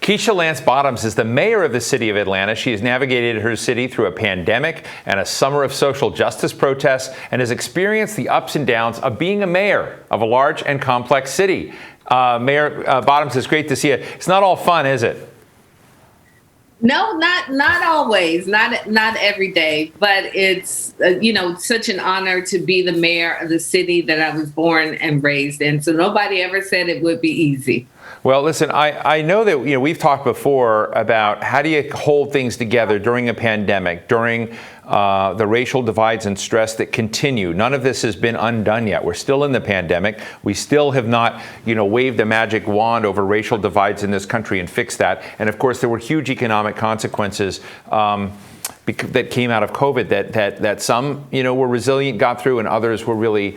Keisha Lance Bottoms is the mayor of the city of Atlanta. She has navigated her city through a pandemic and a summer of social justice protests and has experienced the ups and downs of being a mayor of a large and complex city. Mayor Bottoms, it's great to see you. It's not all fun, is it? No, not always, not every day, but it's such an honor to be the mayor of the city that I was born and raised in. So nobody ever said it would be easy. Well, listen, I know that we've talked before about how do you hold things together during a pandemic, during the racial divides and stress that continue. None of this has been undone yet. We're still in the pandemic. We still have not, waved a magic wand over racial divides in this country and fixed that. And of course, there were huge economic consequences that came out of COVID that some, were resilient, got through, and others were really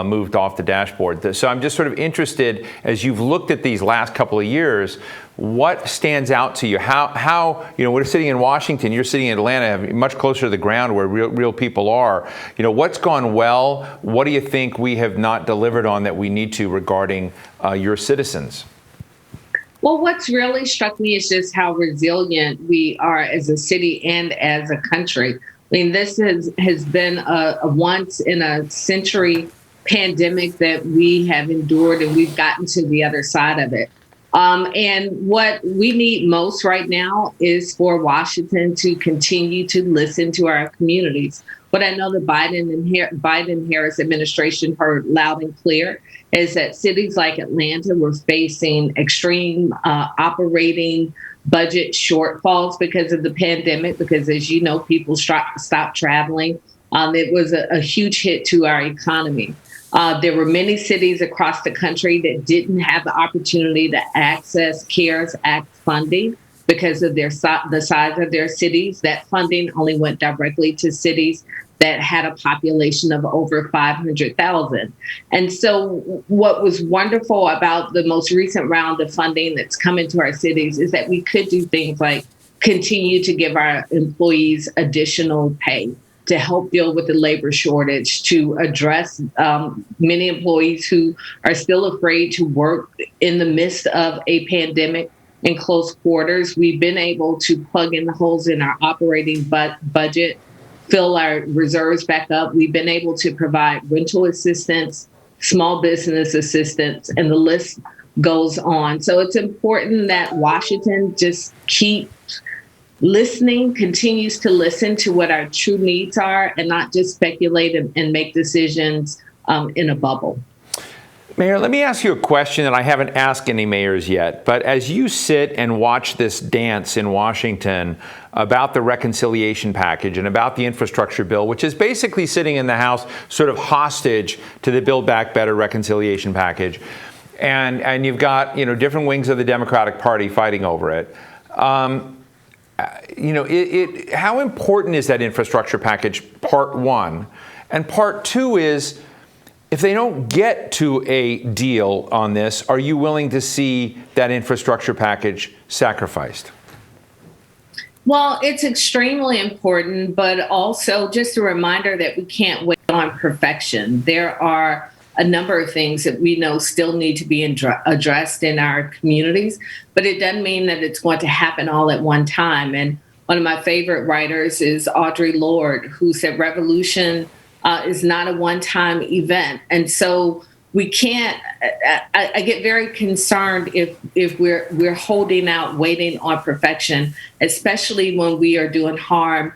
moved off the dashboard. So I'm just sort of interested, as you've looked at these last couple of years, what stands out to you? How we're sitting in Washington, you're sitting in Atlanta, much closer to the ground where real people are. What's gone well? What do you think we have not delivered on that we need to regarding your citizens? Well, what's really struck me is just how resilient we are as a city and as a country. I mean, this has been a once in a century pandemic that we have endured, and we've gotten to the other side of it. And what we need most right now is for Washington to continue to listen to our communities. What I know the Biden-Harris administration heard loud and clear is that cities like Atlanta were facing extreme operating budget shortfalls because of the pandemic, because, as you know, people stopped traveling. It was a huge hit to our economy. There were many cities across the country that didn't have the opportunity to access CARES Act funding because of the size of their cities. That funding only went directly to cities that had a population of over 500,000. And so what was wonderful about the most recent round of funding that's come into our cities is that we could do things like continue to give our employees additional pay to help deal with the labor shortage, to address many employees who are still afraid to work in the midst of a pandemic in close quarters. We've been able to plug in the holes in our operating budget, fill our reserves back up. We've been able to provide rental assistance, small business assistance, and the list goes on. So it's important that Washington just keeps listening, continues to listen to what our true needs are, and not just speculate and make decisions in a bubble. Mayor, let me ask you a question that I haven't asked any mayors yet, but as you sit and watch this dance in Washington about the reconciliation package and about the infrastructure bill, which is basically sitting in the House sort of hostage to the Build Back Better reconciliation package, and you've got, different wings of the Democratic Party fighting over it. How important is that infrastructure package, part one? And part two is, if they don't get to a deal on this, are you willing to see that infrastructure package sacrificed? Well, it's extremely important, but also just a reminder that we can't wait on perfection. There are a number of things that we know still need to be addressed in our communities, but it doesn't mean that it's going to happen all at one time. And one of my favorite writers is Audre Lorde, who said revolution is not a one-time event. And so we can't, I get very concerned if we're holding out, waiting on perfection, especially when we are doing harm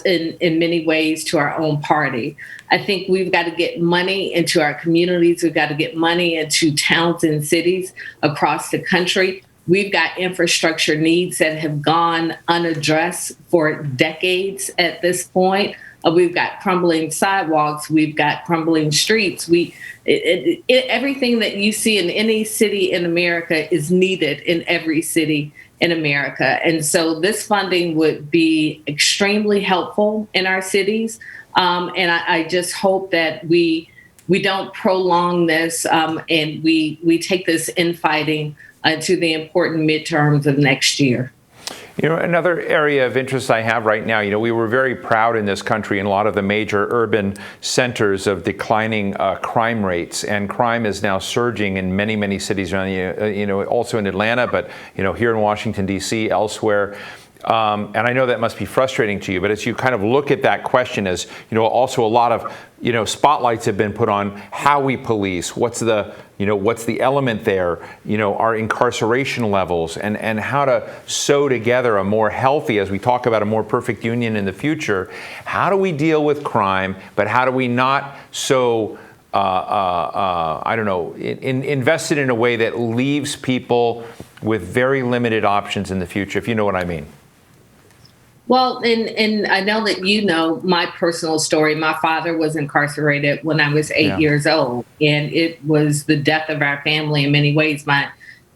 in many ways to our own party. I think we've got to get money into our communities. We've got to get money into towns and cities across the country. We've got infrastructure needs that have gone unaddressed for decades at this point. We've got crumbling sidewalks. We've got crumbling streets. Everything that you see in any city in America is needed in every city in America. And so this funding would be extremely helpful in our cities. And I just hope that we don't prolong this and we take this infighting to the important midterms of next year. Another area of interest I have right now, we were very proud in this country in a lot of the major urban centers of declining crime rates, and crime is now surging in many, many cities around also in Atlanta, but here in Washington, D.C., elsewhere. And I know that must be frustrating to you, but as you kind of look at that question, as also a lot of spotlights have been put on how we police, what's the element there, our incarceration levels, and how to sew together a more healthy, as we talk about a more perfect union in the future. How do we deal with crime, but how do we not invested in a way that leaves people with very limited options in the future, if you know what I mean? Well, and I know that my personal story. My father was incarcerated when I was 8 years old, and it was the death of our family in many ways. My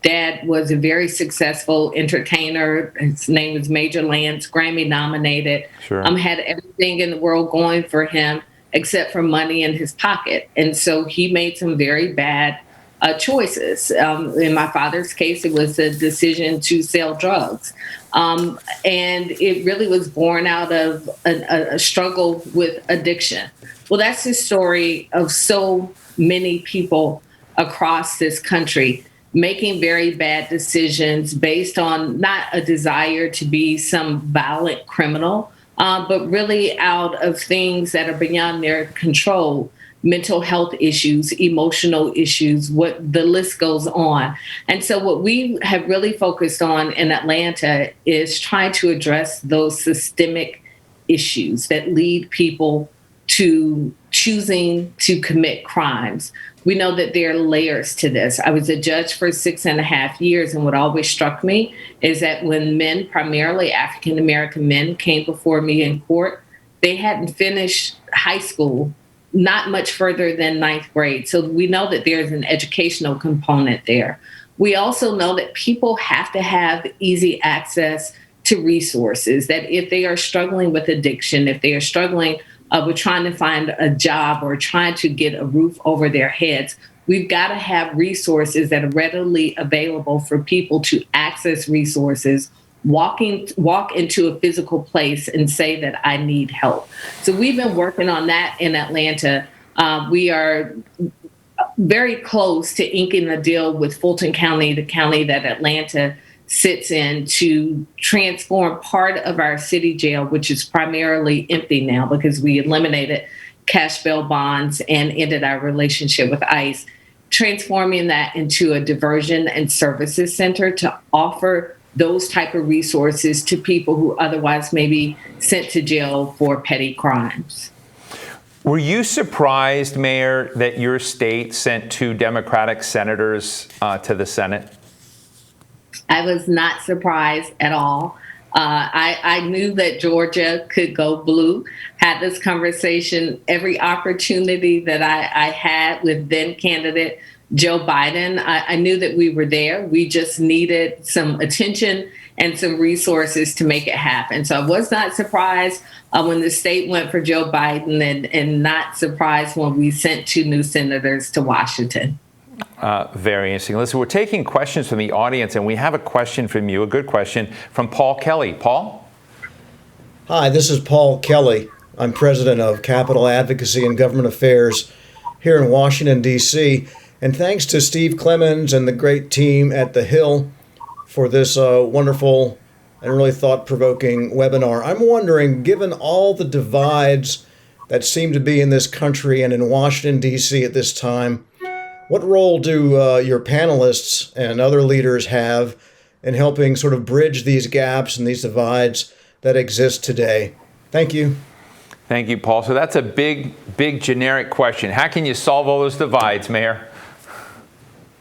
dad was a very successful entertainer. His name was Major Lance, Grammy nominated. Sure. Had everything in the world going for him except for money in his pocket. And so he made some very bad choices. In my father's case, it was a decision to sell drugs. And it really was born out of a struggle with addiction. Well, that's the story of so many people across this country making very bad decisions based on not a desire to be some violent criminal, but really out of things that are beyond their control. Mental health issues, emotional issues, what the list goes on. And so what we have really focused on in Atlanta is trying to address those systemic issues that lead people to choosing to commit crimes. We know that there are layers to this. I was a judge for 6.5 years, and what always struck me is that when men, primarily African-American men, came before me in court, they hadn't finished high school, not much further than ninth grade. So we know that there's an educational component there. We also know that people have to have easy access to resources, that if they are struggling with addiction, if they are struggling with trying to find a job or trying to get a roof over their heads, we've got to have resources that are readily available for people to access resources, walk into a physical place and say that I need help. So we've been working on that in Atlanta. We are very close to inking a deal with Fulton County, the county that Atlanta sits in, to transform part of our city jail, which is primarily empty now because we eliminated cash bail bonds and ended our relationship with ICE, transforming that into a diversion and services center to offer those type of resources to people who otherwise may be sent to jail for petty crimes. Were you surprised, Mayor, that your state sent 2 Democratic senators to the Senate? I was not surprised at all. I knew that Georgia could go blue. Had this conversation every opportunity that I had with then candidate Joe Biden. I knew that we were there. We just needed some attention and some resources to make it happen. So I was not surprised when the state went for Joe Biden, and not surprised when we sent 2 new senators to Washington. Very interesting. Listen, we're taking questions from the audience, and we have a question from you, a good question from Paul Kelly. Paul? Hi, this is Paul Kelly. I'm president of Capital Advocacy and Government Affairs here in Washington, D.C., and thanks to Steve Clemons and the great team at The Hill for this wonderful and really thought-provoking webinar. I'm wondering, given all the divides that seem to be in this country and in Washington, D.C. at this time, what role do your panelists and other leaders have in helping sort of bridge these gaps and these divides that exist today? Thank you. Thank you, Paul. So that's a big generic question. How can you solve all those divides, Mayor?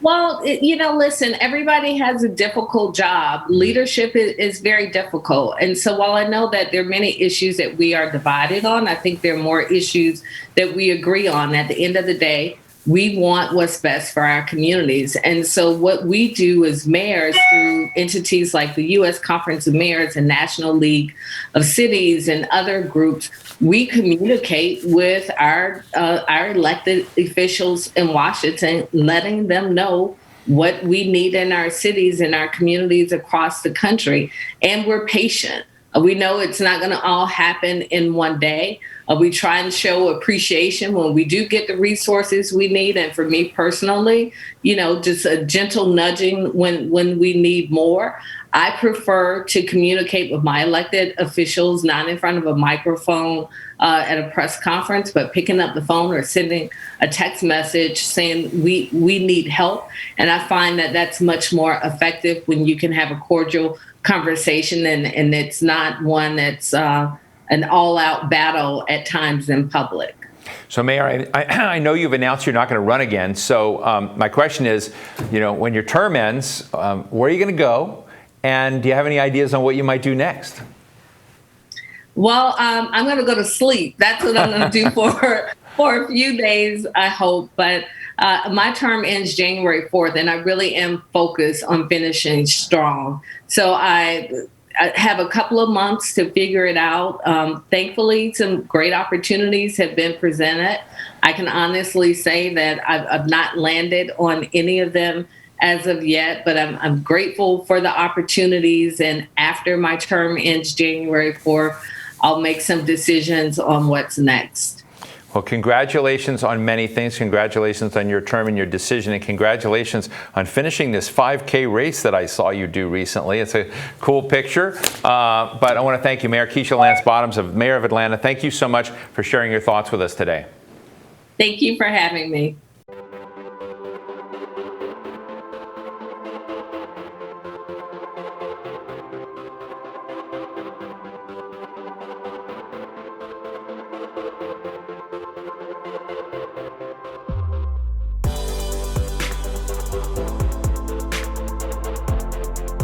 Well, listen, everybody has a difficult job. Leadership is very difficult. And so while I know that there are many issues that we are divided on, I think there are more issues that we agree on. At the end of the day, we want what's best for our communities. And so what we do as mayors through entities like the U.S. Conference of Mayors and National League of Cities and other groups, we communicate with our elected officials in Washington, letting them know what we need in our cities and our communities across the country. And we're patient. We know it's not going to all happen in one day. We try and show appreciation when we do get the resources we need. And for me personally, just a gentle nudging when we need more. I prefer to communicate with my elected officials, not in front of a microphone at a press conference, but picking up the phone or sending a text message saying we need help. And I find that that's much more effective when you can have a cordial conversation and it's not one that's an all-out battle at times in public. So, Mayor, I know you've announced you're not going to run again. So my question is, when your term ends, where are you going to go? And do you have any ideas on what you might do next? Well, I'm going to go to sleep. That's what I'm going to do for a few days, I hope. But my term ends January 4th, and I really am focused on finishing strong. So I have a couple of months to figure it out. Thankfully, some great opportunities have been presented. I can honestly say that I've not landed on any of them as of yet, but I'm grateful for the opportunities. And after my term ends January 4th, I'll make some decisions on what's next. Well, congratulations on many things. Congratulations on your term and your decision, and congratulations on finishing this 5K race that I saw you do recently. It's a cool picture. But I want to thank you, Mayor Keisha Lance Bottoms, Mayor of Atlanta. Thank you so much for sharing your thoughts with us today. Thank you for having me.